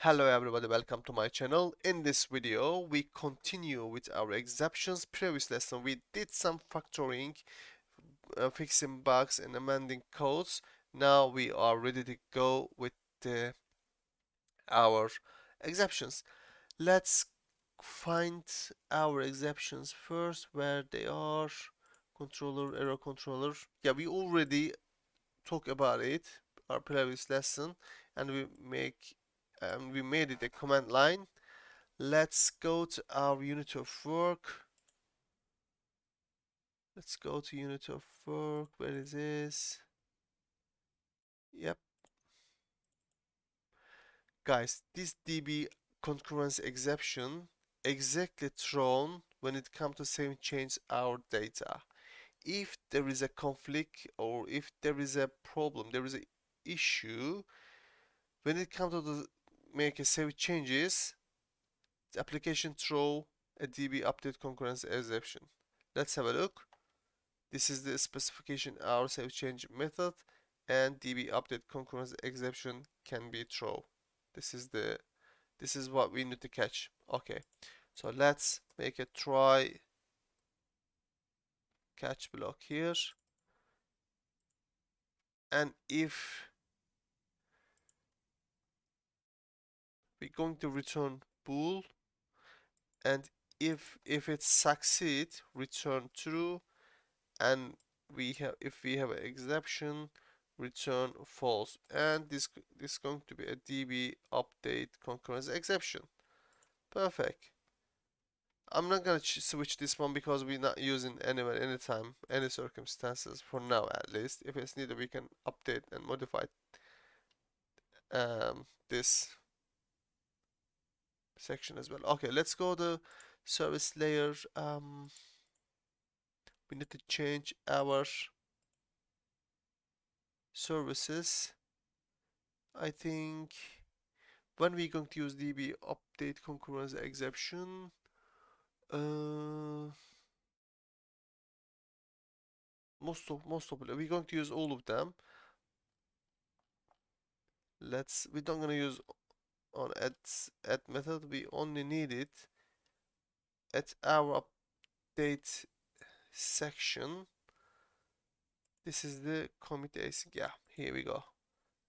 Hello everybody, welcome to my channel. In this video, we continue with our exceptions. Previous lesson, we did some factoring, fixing bugs and amending codes. Now we are ready to go with our exceptions. Let's find our exceptions first, where they are. Controller, error controller. Yeah, we already talked about it, our previous lesson, and we made it a command line. Let's go to our unit of work. Let's go to unit of work. Where is this? Yep. Guys, this DB concurrency exception exactly thrown when it comes to saving change our data. If there is a conflict or if there is a problem, there is an issue, when it comes to the make a save changes, the application throw a DB update concurrency exception. Let's have a look. This is the specification our save change method, and DB update concurrency exception can be thrown. This is what we need to catch. Okay, so let's make a try catch block here, and if we're going to return bool, and if it succeed, return true, and if we have an exception, return false, and this is going to be a DB update concurrency exception. Perfect. I'm not gonna switch this one because we're not using anywhere, anytime, any circumstances for now at least. If it's needed, we can update and modify this section as well. Okay, let's go to service layer. We need to change our services. I think when we're going to use DB update concurrency exception, most of we're going to use all of them. We're not gonna use on add method. We only need it at our update section. This is the commit async. Yeah, here we go.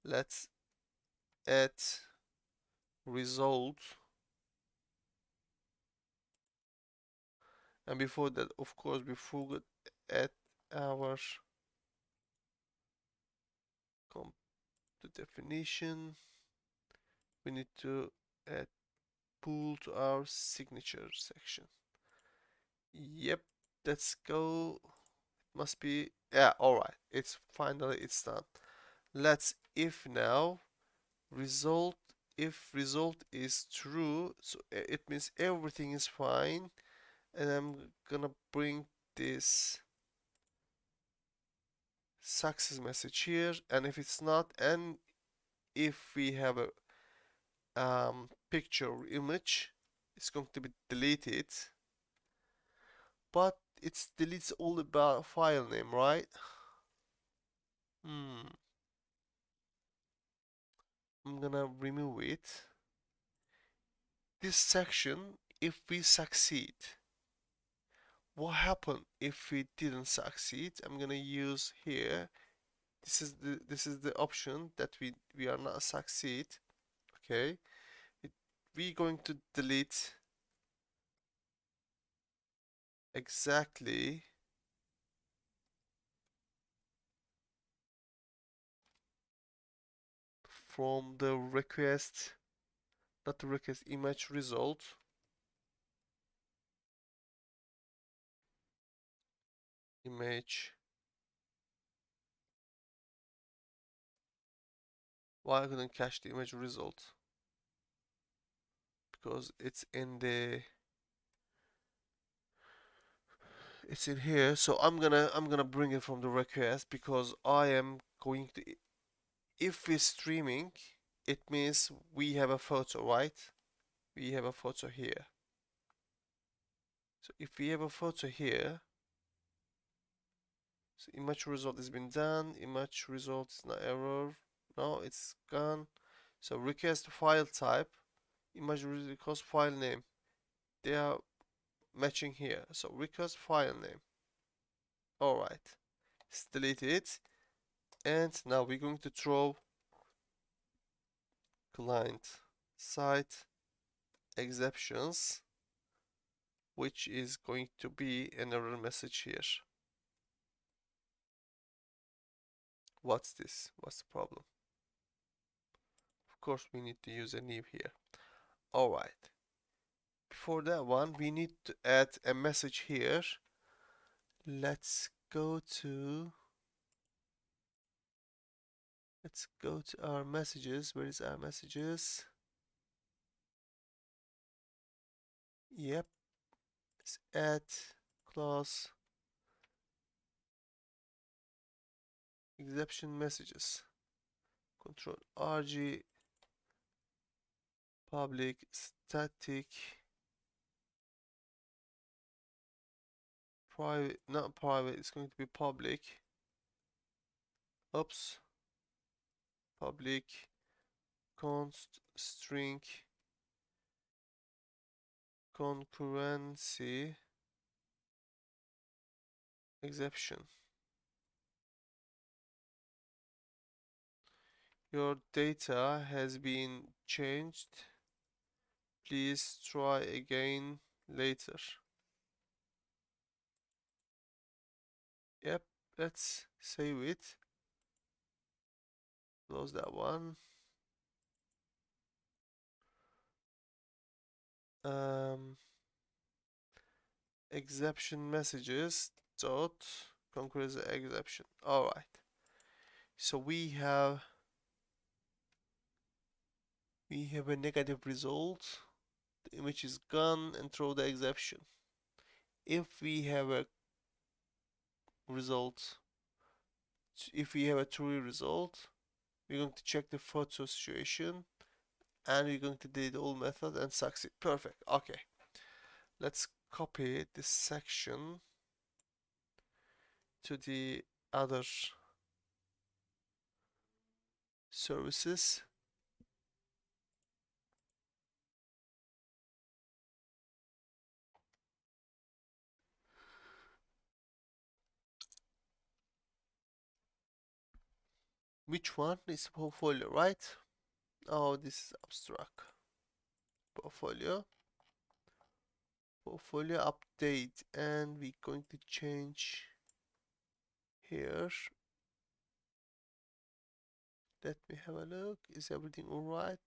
Let's add result, and before that, of course, we forgot add our the definition. We need to add pool to our signature section. Yep, let's go. Must be, yeah, all right, it's finally it's done. Let's if now result, if result is true, so it means everything is fine, and I'm gonna bring this success message here, and if it's not, and if we have a picture or image, it's going to be deleted, but it deletes all about file name, right? I'm gonna remove it. This section, if we succeed, what happened if we didn't succeed? I'm gonna use here. This is the option that we are not succeed. Okay, we're going to delete exactly from the request, not the request image result. Image. Why I couldn't cache the image result? Because it's in here. So I'm gonna bring it from the request, because I am going to, if we're streaming, it means we have a photo, right? We have a photo here. So if we have a photo here, so image result has been done. Image result is not error. No, it's gone. So request file type. image request file name. They are matching here. So request file name. Alright. Let's delete it. And now we're going to throw client side exceptions, which is going to be an error message here. What's this? What's the problem? Of course, we need to use a new here. Alright. Before that one, we need to add a message here. Let's go to our messages. Where is our messages? Yep. Let's add class exception messages. Control RG public static private, not private, it's going to be public. Oops. Public const string concurrency exception. Your data has been changed. Please try again later. Yep, let's save it. Close that one. Exception messages dot concurrency exception. All right. So we have a negative result. The image is gone and throw the exception. If we have a result, if we have a true result, we're going to check the photo situation and we're going to delete all method and succeed. Perfect. Okay. Let's copy this section to the other services. Which one is portfolio, right? Oh, this is abstract. Portfolio update, and we're going to change here. Let me have a look. Is everything alright?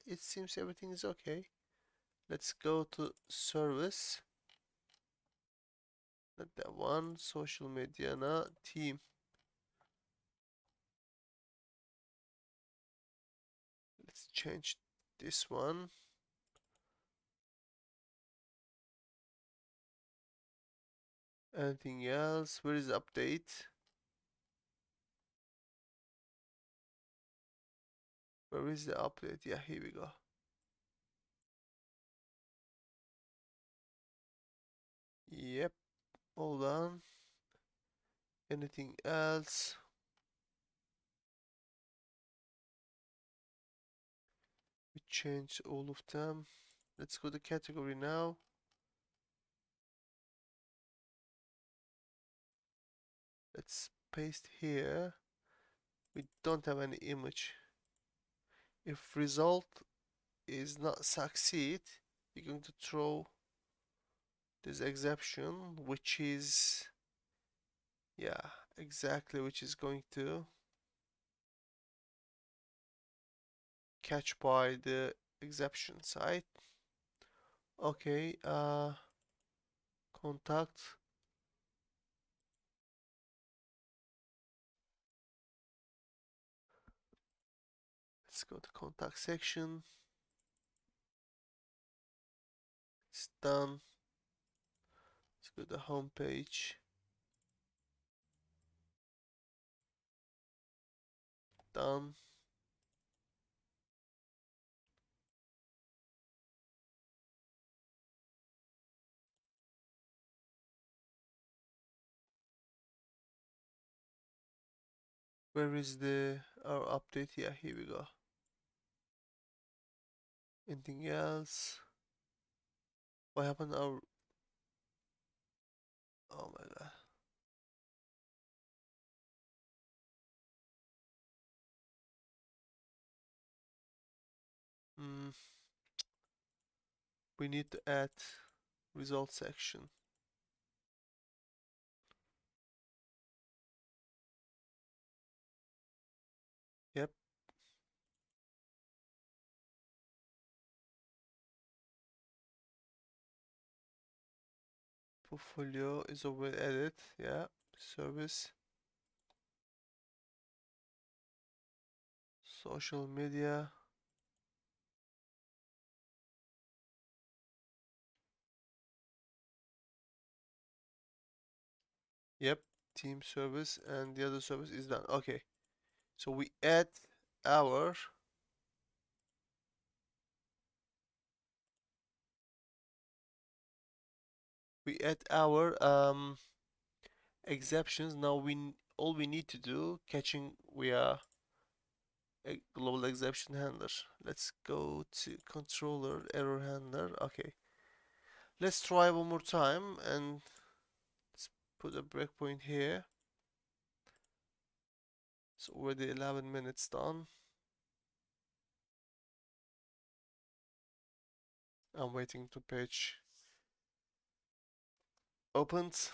It seems everything is okay. Let's go to service. Not that one. Social media, now team. Let's change this one. Anything else? Where is update? Where is the update? Yeah, here we go. Yep, hold on. Anything else? We changed all of them. Let's go to category now. Let's paste here. We don't have any image. If result is not succeed, we're going to throw this exception, which is, yeah, exactly, which is going to catch by the exception side. Okay, contact. Let's go to contact section. It's done. Let's go to home page. Done. Where is our update? Yeah, here we go. Anything else? What happened to our... Oh my god. Hmm. We need to add result section. Yep. Portfolio is already added. Yeah. Service. Social media. Yep. Team service and the other service is done. Okay. So our we add our exceptions. Now all we need to do catching via a global exception handler. Let's go to controller error handler. Okay. Let's try one more time and let's put a breakpoint here. It's already 11 minutes done. I'm waiting to page opened.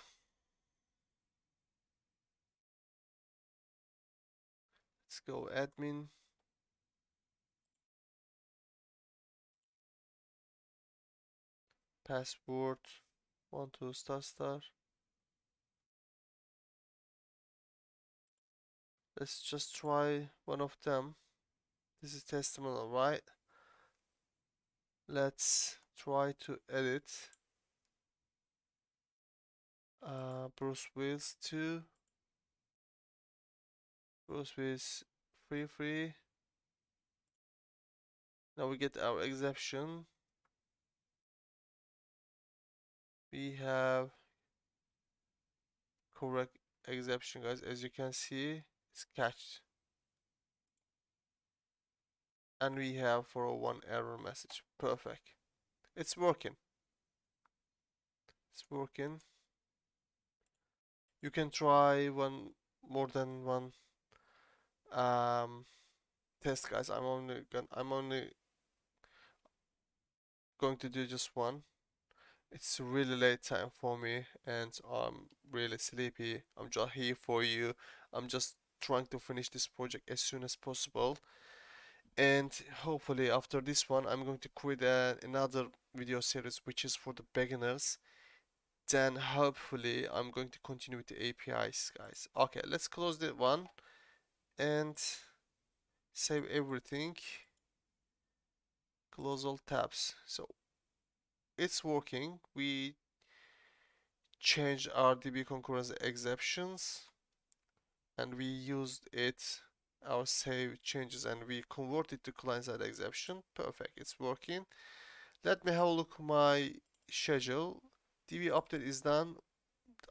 Let's go admin, password, 12 star star. Let's just try one of them. This is testimonial, right? Let's try to edit Bruce Willis 2, Bruce Willis free. Now we get our exception. We have correct exception, guys. As you can see, it's catched. And we have 401 error message. Perfect. It's working. It's working. You can try more than one um, test, guys. I'm only going to do just one. It's really late time for me and I'm really sleepy. I'm just here for you. I'm just trying to finish this project as soon as possible. And hopefully after this one, I'm going to create another video series which is for the beginners. Then hopefully I'm going to continue with the APIs, guys. Okay, let's close that one and save everything. Close all tabs. So it's working. We changed our DB concurrency exceptions and we used our save changes and we converted to client-side exception. Perfect, it's working. Let me have a look at my schedule. DB update is done.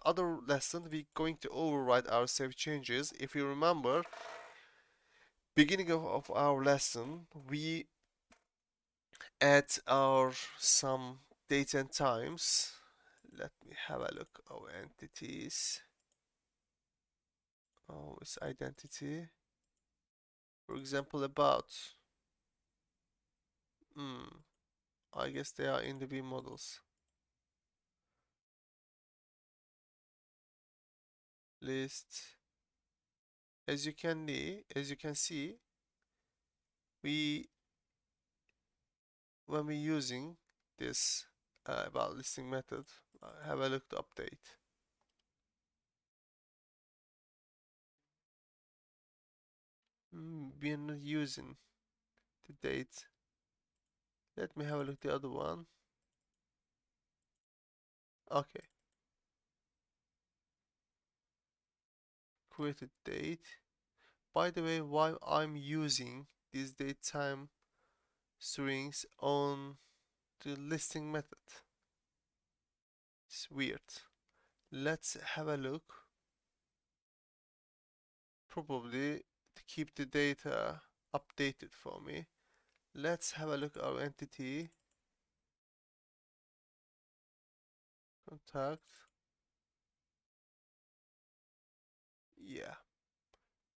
Other lesson, we're going to override our save changes. If you remember, beginning of our lesson, we add our some date and times. Let me have a look. Oh, entities. Oh, it's identity. For example, about. I guess they are in the V models. List. As you can see, we when we're using this about listing method, have a look to update. We're not using the date. Let me have a look at the other one. Okay, created date. By the way, why I'm using these date time strings on the listing method? It's weird. Let's have a look. Probably to keep the data updated for me. Let's have a look at our entity. Contact. Yeah.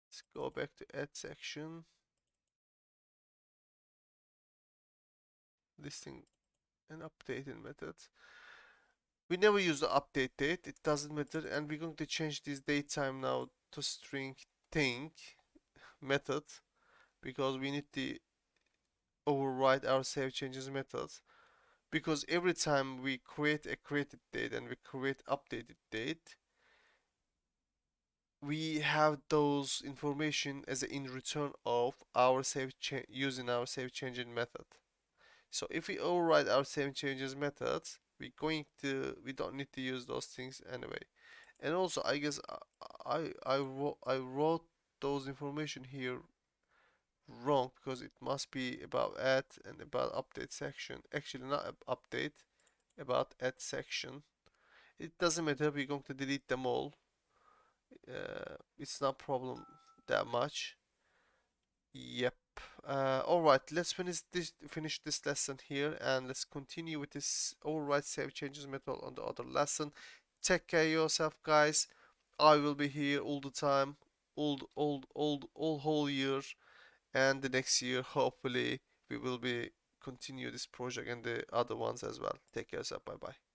Let's go back to add section. Listing and updating method. We never use the update date. It doesn't matter. And we're going to change this datetime now to string thing method because we need to override our save changes method. Because every time we create a created date and we create updated date, we have those information as a in return of our using our save changing method. So if we override our save changes methods, we don't need to use those things anyway. And also, I guess I wrote those information here wrong because it must be about add and about update section. Actually, not update, about add section. It doesn't matter. We're going to delete them all. It's not problem that much. Yep. All right. Let's finish this lesson here, and let's continue with this override save changes method on the other lesson. Take care of yourself, guys. I will be here all the time, all whole year, and the next year. Hopefully, we will be continue this project and the other ones as well. Take care of yourself. Bye bye.